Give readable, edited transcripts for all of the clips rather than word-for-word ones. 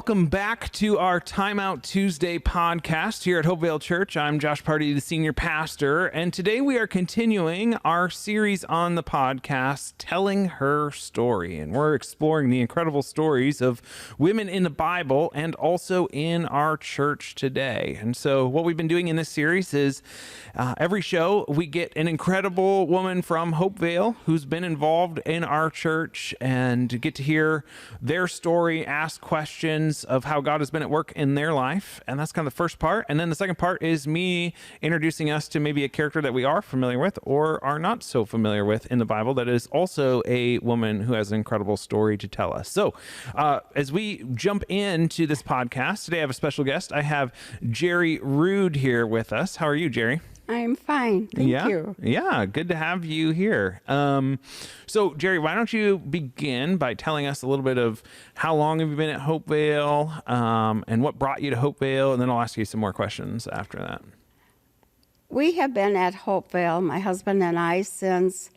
Welcome back to our Timeout Tuesday podcast here at Hopevale Church. I'm Josh Pardee, the senior pastor, and today we are continuing our series on the podcast, Telling Her Story, and we're exploring the incredible stories of women in the Bible and also in our church today. And so what we've been doing in this series is every show we get an incredible woman from Hopevale who's been involved in our church and get to hear their story, ask questions of how God has been at work in their life. And that's kind of the first part. And then the second part is me introducing us to maybe a character that we are familiar with or are not so familiar with in the Bible that is also a woman who has an incredible story to tell us. So as we jump into this podcast, today I have a special guest. I have Jerri Rood here with us. How are you, Jerri? I'm fine. Thank you. Yeah, good to have you here. So, Jerri, why don't you begin by telling us a little bit of how long have you been at Hopevale and what brought you to Hopevale, and then I'll ask you some more questions after that. We have been at Hopevale, my husband and I, since,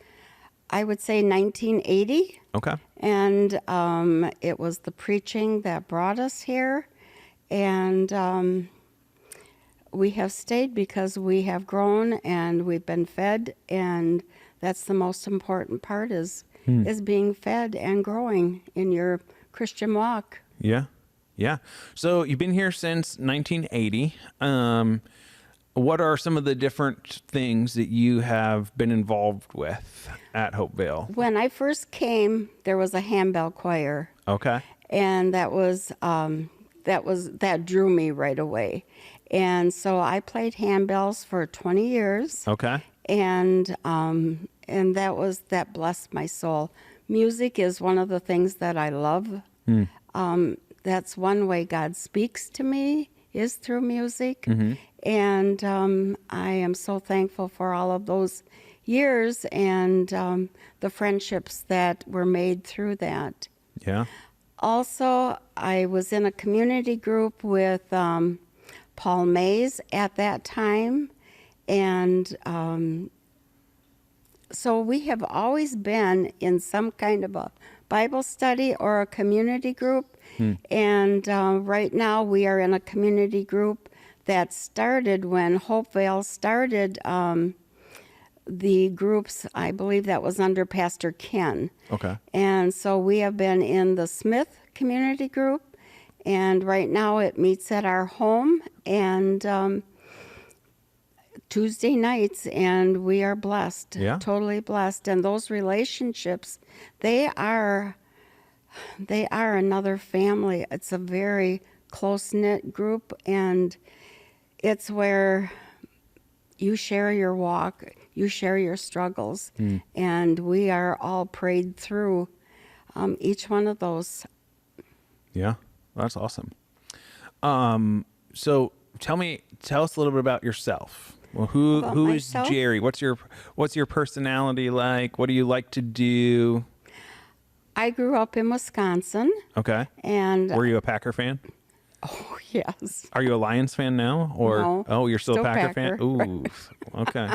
I would say, 1980. Okay. And it was the preaching that brought us here. And we have stayed because we have grown and we've been fed, and that's the most important part is being fed and growing in your Christian walk. Yeah. So you've been here since 1980. What are some of the different things that you have been involved with at Hopevale? When I first came, there was a handbell choir. Okay. And that drew me right away. And so I played handbells for 20 years. Okay. And that blessed my soul. Music is one of the things that I love. That's one way God speaks to me, is through music. Mm-hmm. And I am so thankful for all of those years and the friendships that were made through that. Yeah. Also, I was in a community group with Paul Mays at that time, and so we have always been in some kind of a Bible study or a community group, and right now we are in a community group that started when Hopevale started the groups. I believe that was under Pastor Ken. Okay. And so we have been in the Smith community group, and right now it meets at our home and Tuesday nights, and we are blessed, totally blessed. And those relationships, they are another family. It's a very close-knit group, and it's where you share your walk, you share your struggles, and we are all prayed through each one of those. Yeah. That's awesome. So tell us a little bit about yourself. Well, who is Jerri? What's your personality like? What do you like to do? I grew up in Wisconsin. Okay. And were you a Packer fan? Oh, yes. Are you a Lions fan now? Or no, oh, you're still a Packer fan? Ooh. Okay.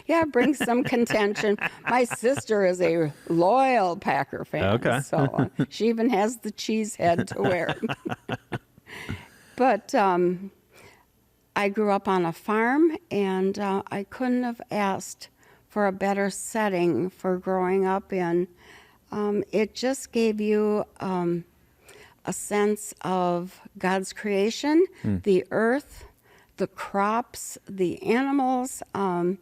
Yeah, it brings some contention. My sister is a loyal Packer fan. Okay. So she even has the cheese head to wear. But I grew up on a farm, and I couldn't have asked for a better setting for growing up in. It just gave you a sense of God's creation, the earth, the crops, the animals. My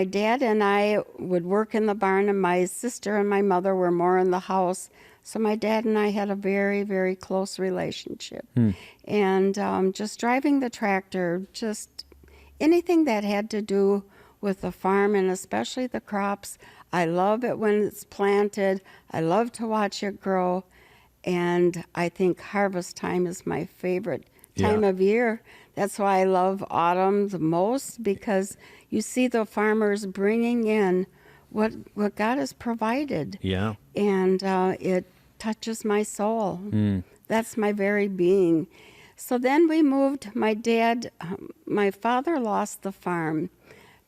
dad and I would work in the barn, and my sister and my mother were more in the house. So my dad and I had a very, very close relationship. And just driving the tractor, just anything that had to do with the farm, and especially the crops. I love it when it's planted. I love to watch it grow. And I think harvest time is my favorite time of year. That's why I love autumn the most, because you see the farmers bringing in what God has provided. Yeah. And it touches my soul. That's my very being. So then we moved. My father lost the farm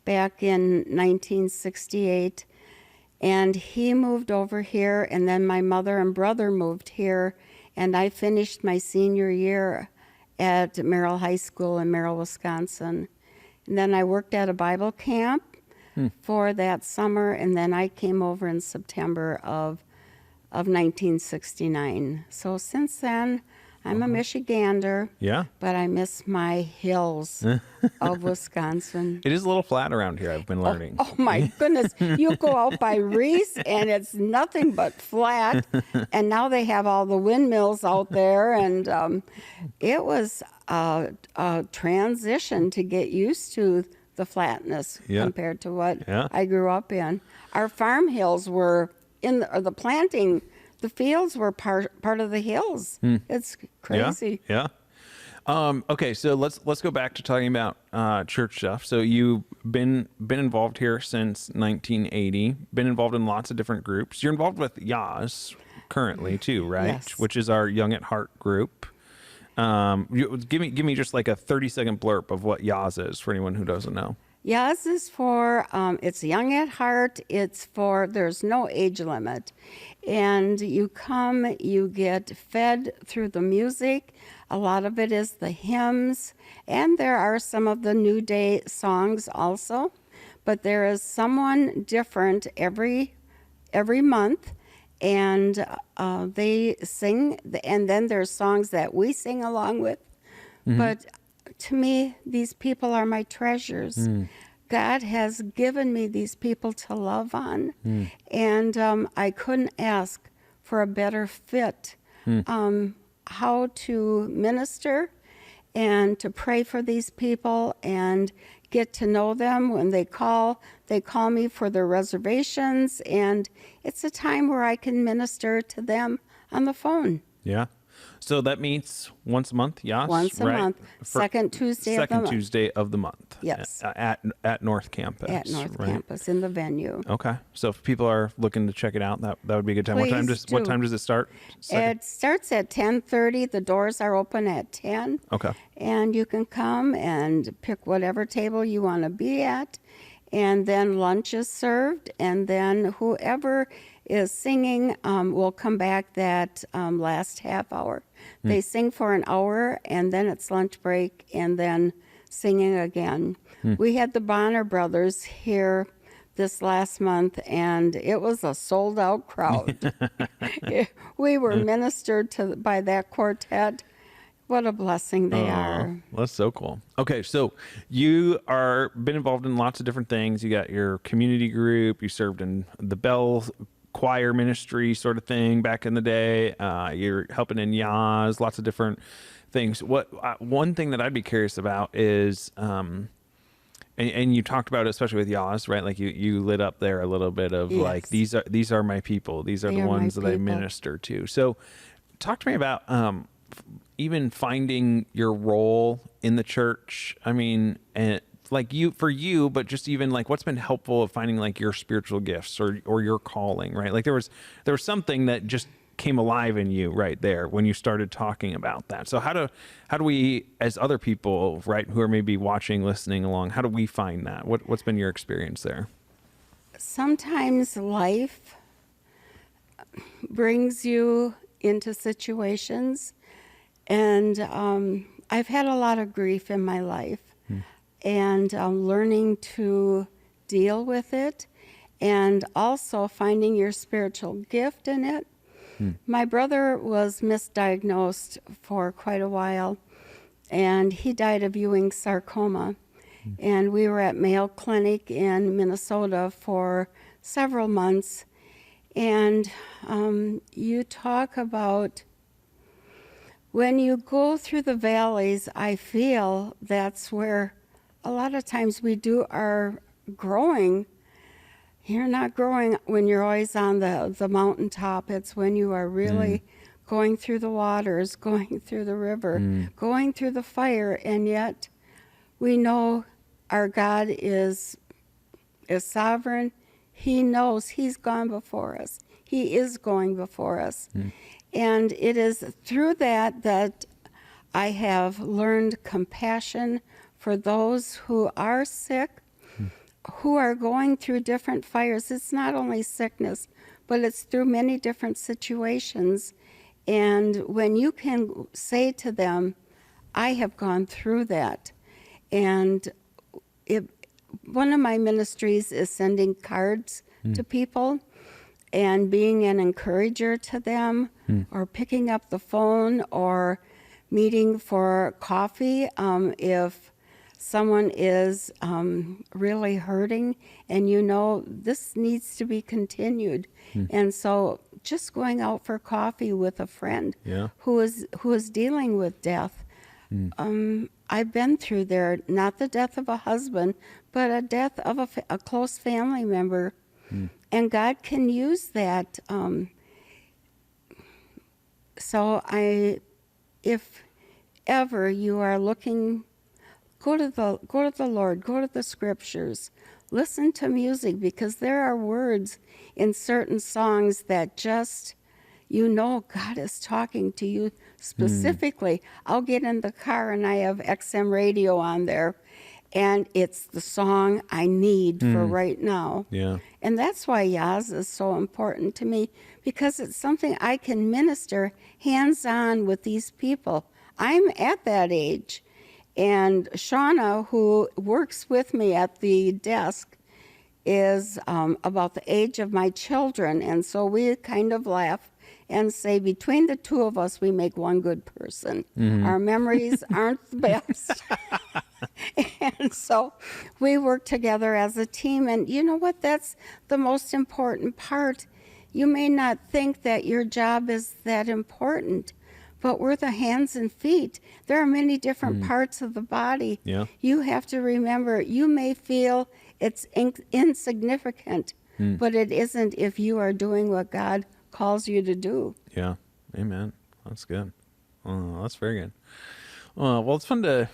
back in 1968. And he moved over here, and then my mother and brother moved here And I finished my senior year at Merrill High School in Merrill, Wisconsin. And then I worked at a Bible camp for that summer, and then I came over in September of 1969. So since then, I'm a Michigander. Yeah. But I miss my hills of Wisconsin. It is a little flat around here, I've been learning. Oh my goodness. You go out by Reese and it's nothing but flat. And now they have all the windmills out there. And it was a transition to get used to the flatness compared to what I grew up in. Our farm hills were the planting. The fields were part of the hills. It's crazy. Yeah. Okay, so let's go back to talking about church stuff. So you've been involved here since 1980. Been involved in lots of different groups. You're involved with YAS currently too, right? Yes. Which is our Young at Heart group. Give me just like a 30-second blurb of what YAS is for anyone who doesn't know. YAS is for, it's Young at Heart. It's for, there's no age limit. And you come, you get fed through the music. A lot of it is the hymns. And there are some of the New Day songs also. But there is someone different every month. And they sing, and then there's songs that we sing along with. But to me, these people are my treasures. God has given me these people to love on. And I couldn't ask for a better fit. How to minister and to pray for these people and get to know them. When they call me for their reservations. And it's a time where I can minister to them on the phone. Yeah. So that meets once a month, yes? Once a month. Second Tuesday of the month. Second Tuesday of the month. Yes. At North Campus. At North Campus in the venue. Okay. So if people are looking to check it out, that would be a good time. Please What time does it start? It starts at 10:30. The doors are open at 10. Okay. And you can come and pick whatever table you want to be at. And then lunch is served. And then whoever is singing will come back that last half hour. They sing for an hour, and then it's lunch break, and then singing again. We had the Bonner Brothers here this last month, and it was a sold-out crowd. We were ministered to by that quartet. What a blessing they are. That's so cool. Okay, so you are been involved in lots of different things. You got your community group. You served in the Bell choir ministry sort of thing back in the day. You're helping in YAS, lots of different things. One thing that I'd be curious about is, and you talked about it, especially with YAS, right? Like you lit up there a little bit of like, these are my people. These are the ones that I minister to. So talk to me about even finding your role in the church. I mean, and like for you, but just even like what's been helpful of finding like your spiritual gifts or your calling, right? Like there was something that just came alive in you right there when you started talking about that. So how do we, as other people, right, who are maybe watching, listening along, how do we find that? What's been your experience there? Sometimes life brings you into situations, and I've had a lot of grief in my life. And learning to deal with it, and also finding your spiritual gift in it. My brother was misdiagnosed for quite a while, and he died of Ewing sarcoma. And we were at Mayo Clinic in Minnesota for several months. And you talk about when you go through the valleys, I feel that's where a lot of times we do our growing. You're not growing when you're always on the mountaintop. It's when you are really going through the waters, going through the river, going through the fire, and yet we know our God is sovereign. He knows He's gone before us. He is going before us. And it is through that I have learned compassion for those who are sick, who are going through different fires. It's not only sickness, but it's through many different situations. And when you can say to them, I have gone through that. And one of my ministries is sending cards to people and being an encourager to them, or picking up the phone, or meeting for coffee if someone is really hurting and this needs to be continued. And so just going out for coffee with a friend who is dealing with death. I've been through there, not the death of a husband, but a death of a close family member. And God can use that. So if ever you are looking, go to the Lord, go to the scriptures, listen to music, because there are words in certain songs that just, God is talking to you specifically. I'll get in the car and I have XM radio on there, and it's the song I need for right now. Yeah. And that's why Yaz is so important to me, because it's something I can minister hands-on with these people. I'm at that age. And Shauna, who works with me at the desk, is about the age of my children. And so we kind of laugh and say, between the two of us, we make one good person. Our memories aren't the best. And so we work together as a team. And you know what? That's the most important part. You may not think that your job is that important, but we're the hands and feet. There are many different parts of the body. Yeah. You have to remember, you may feel it's insignificant, but it isn't if you are doing what God calls you to do. Yeah. Amen. That's good. Oh, that's very good. Well, it's fun to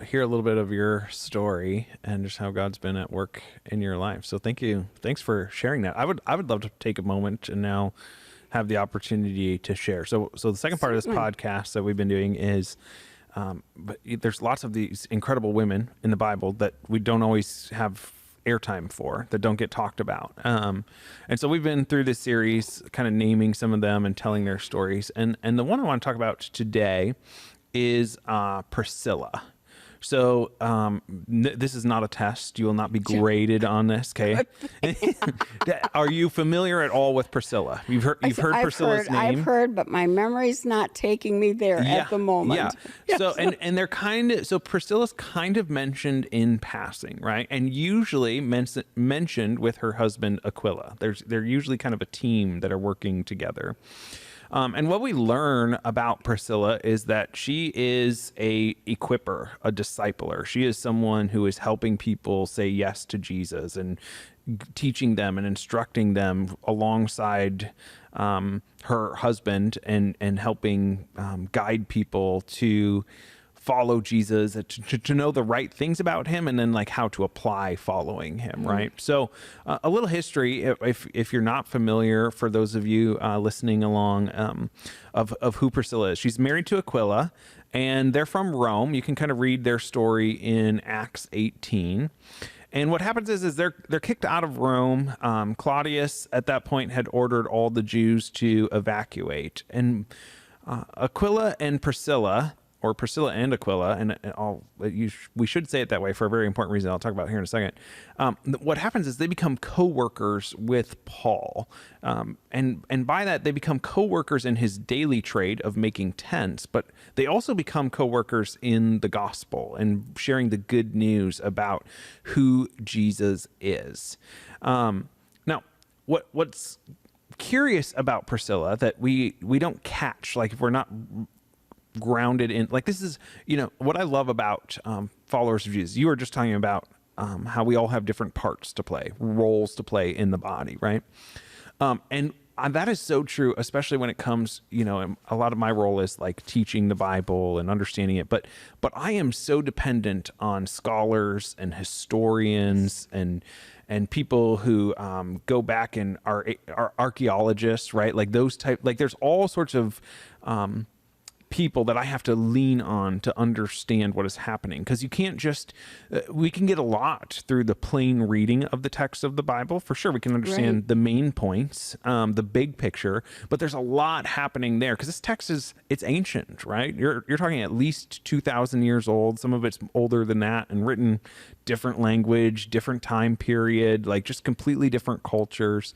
hear a little bit of your story and just how God's been at work in your life. So thank you. Thanks for sharing that. I would love to take a moment and now have the opportunity to share. So the second part of this podcast that we've been doing is, but there's lots of these incredible women in the Bible that we don't always have airtime for, that don't get talked about. And so we've been through this series, kind of naming some of them and telling their stories. And the one I want to talk about today is Priscilla. So this is not a test. You will not be graded on this, okay? Are you familiar at all with Priscilla? You've heard Priscilla's name? I've heard, but my memory's not taking me there at the moment. Yeah. Yes. So and they're so Priscilla's kind of mentioned in passing, right? And usually mentioned with her husband Aquila. They're usually kind of a team that are working together. And what we learn about Priscilla is that she is a equipper, a discipler. She is someone who is helping people say yes to Jesus and teaching them and instructing them alongside her husband and helping guide people to follow Jesus, to know the right things about him, and then like how to apply following him, right? So a little history, if you're not familiar, for those of you listening along, of who Priscilla is. She's married to Aquila, and they're from Rome. You can kind of read their story in Acts 18. And what happens is they're kicked out of Rome. Claudius at that point had ordered all the Jews to evacuate, and Aquila and Priscilla, or Priscilla and Aquila, and we should say it that way for a very important reason I'll talk about here in a second. What happens is they become co-workers with Paul. And by that, they become co-workers in his daily trade of making tents, but they also become co-workers in the gospel and sharing the good news about who Jesus is. Now, what's curious about Priscilla that we don't catch, like if we're not grounded in, like, this is, what I love about followers of Jesus. You were just talking about how we all have different parts to play, roles to play in the body, right? And that is so true, especially when it comes, and a lot of my role is like teaching the Bible and understanding it, but I am so dependent on scholars and historians and people who go back and are archaeologists, right? Like those type, like there's all sorts of people that I have to lean on to understand what is happening. Because you can't just, we can get a lot through the plain reading of the text of the Bible. For sure, we can understand the main points, the big picture, but there's a lot happening there because this text it's ancient, right? You're talking at least 2,000 years old. Some of it's older than that and written different language, different time period, like just completely different cultures.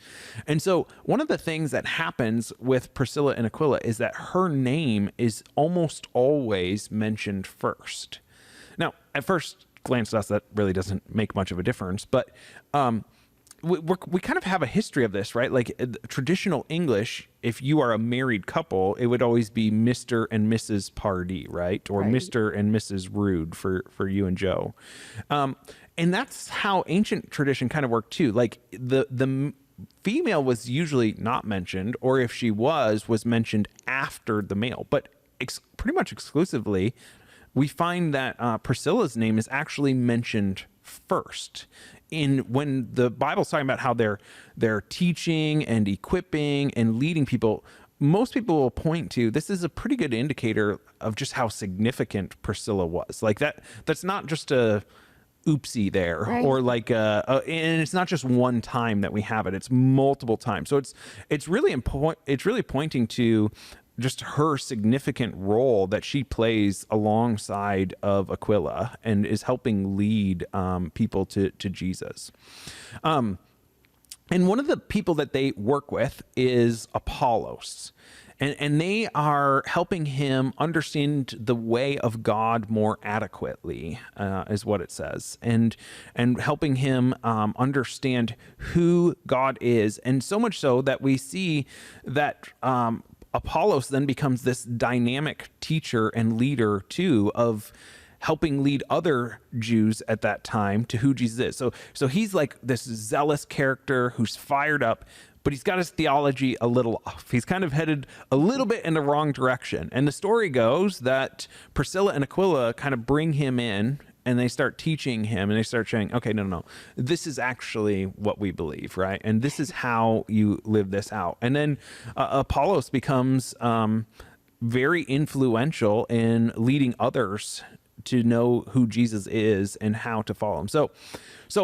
And so one of the things that happens with Priscilla and Aquila is that her name is almost always mentioned first. Now, at first glance to us, that really doesn't make much of a difference, but we kind of have a history of this, right? Like traditional English, if you are a married couple, it would always be Mr. and Mrs. Pardee, right? Or Mr. and Mrs. Rood for you and Joe. And that's how ancient tradition kind of worked too. Like the female was usually not mentioned, or if she was mentioned after the male. But pretty much exclusively, we find that Priscilla's name is actually mentioned first. When the Bible's talking about how they're teaching and equipping and leading people, most people will point to this is a pretty good indicator of just how significant Priscilla was. Like that's not just a oopsie there, or like and it's not just one time that we have it; it's multiple times. So it's really important. It's really pointing to just her significant role that she plays alongside of Aquila and is helping lead people to Jesus. And one of the people that they work with is Apollos. And they are helping him understand the way of God more adequately, is what it says, and helping him understand who God is. And so much so that we see that Apollos then becomes this dynamic teacher and leader too of helping lead other Jews at that time to who Jesus is. So he's like this zealous character who's fired up, but he's got his theology a little off. He's kind of headed a little bit in the wrong direction. And the story goes that Priscilla and Aquila kind of bring him in and they start teaching him and they start saying, okay, no, this is actually what we believe, right? And this is how you live this out. And then Apollos becomes very influential in leading others to know who Jesus is and how to follow him. So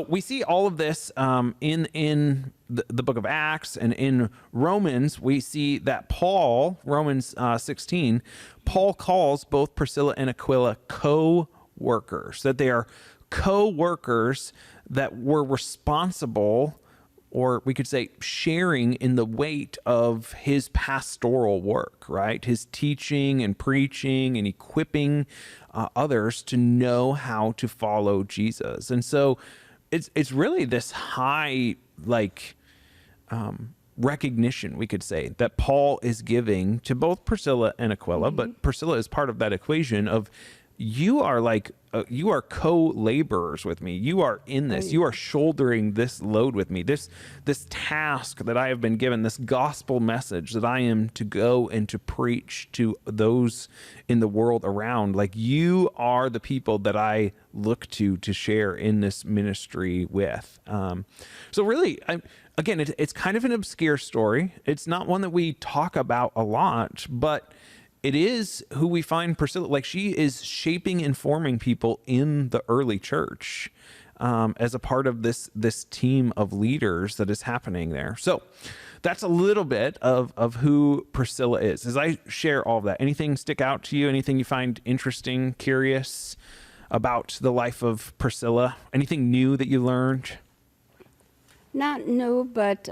we see all of this in the book of Acts, and in Romans, we see that Romans 16, Paul calls both Priscilla and Aquila co-workers, that they are co-workers that were responsible, or we could say sharing in the weight of his pastoral work, right? His teaching and preaching and equipping others to know how to follow Jesus. And so it's really this high, recognition, we could say, that Paul is giving to both Priscilla and Aquila, but Priscilla is part of that equation of you are co-laborers with me. You are in this. You are shouldering this load with me. This task that I have been given, this gospel message that I am to go and to preach to those in the world around. Like, you are the people that I look to share in this ministry with. So really, again, it's kind of an obscure story. It's not one that we talk about a lot, but it is who we find Priscilla, like she is shaping and forming people in the early church as a part of this team of leaders that is happening there. So that's a little bit of who Priscilla is. As I share all of that, anything stick out to you? Anything you find interesting, curious about the life of Priscilla? Anything new that you learned? Not new, but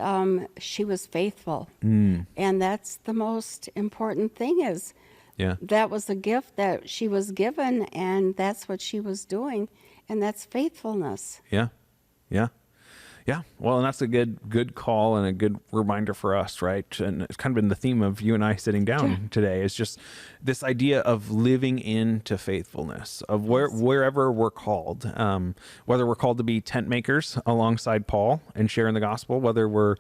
she was faithful. And that's the most important thing is that was a gift that she was given, and that's what she was doing, and that's faithfulness. Yeah. Well, and that's a good call and a good reminder for us, right? And it's kind of been the theme of you and I sitting down today. It's just this idea of living into faithfulness, of wherever we're called, whether we're called to be tent makers alongside Paul and sharing the gospel, whether we're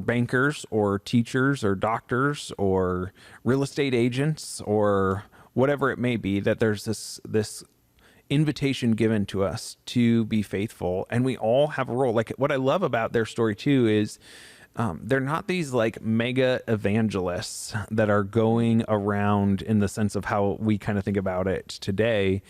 bankers or teachers or doctors or real estate agents or whatever it may be, that there's this invitation given to us to be faithful, and we all have a role. Like, what I love about their story too is they're not these like mega evangelists that are going around in the sense of how we kind of think about it today.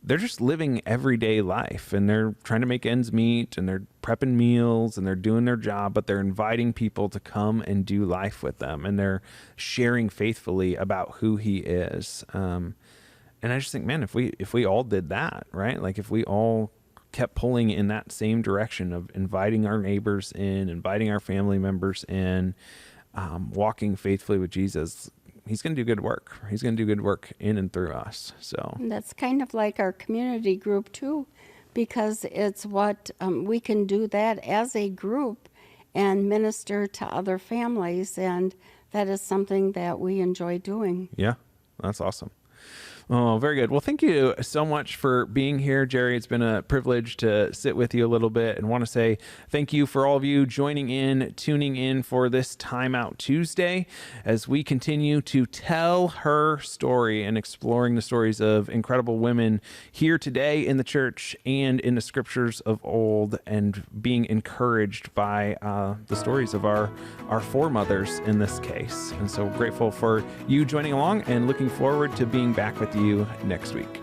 They're just living everyday life, and they're trying to make ends meet, and they're prepping meals, and they're doing their job, but they're inviting people to come and do life with them, and they're sharing faithfully about who he is. And I just think, man, if we all did that, right? Like if we all kept pulling in that same direction of inviting our neighbors in, inviting our family members in, walking faithfully with Jesus, he's going to do good work. He's going to do good work in and through us. So And that's kind of like our community group too, because it's what we can do that as a group and minister to other families, and that is something that we enjoy doing. yeah, that's awesome. Oh, very good. Well, thank you so much for being here, Jerri. It's been a privilege to sit with you a little bit, and want to say thank you for all of you joining in, tuning in for this Timeout Tuesday as we continue to tell her story and exploring the stories of incredible women here today in the church and in the scriptures of old, and being encouraged by the stories of our foremothers in this case. And so grateful for you joining along, and looking forward to being back with you next week.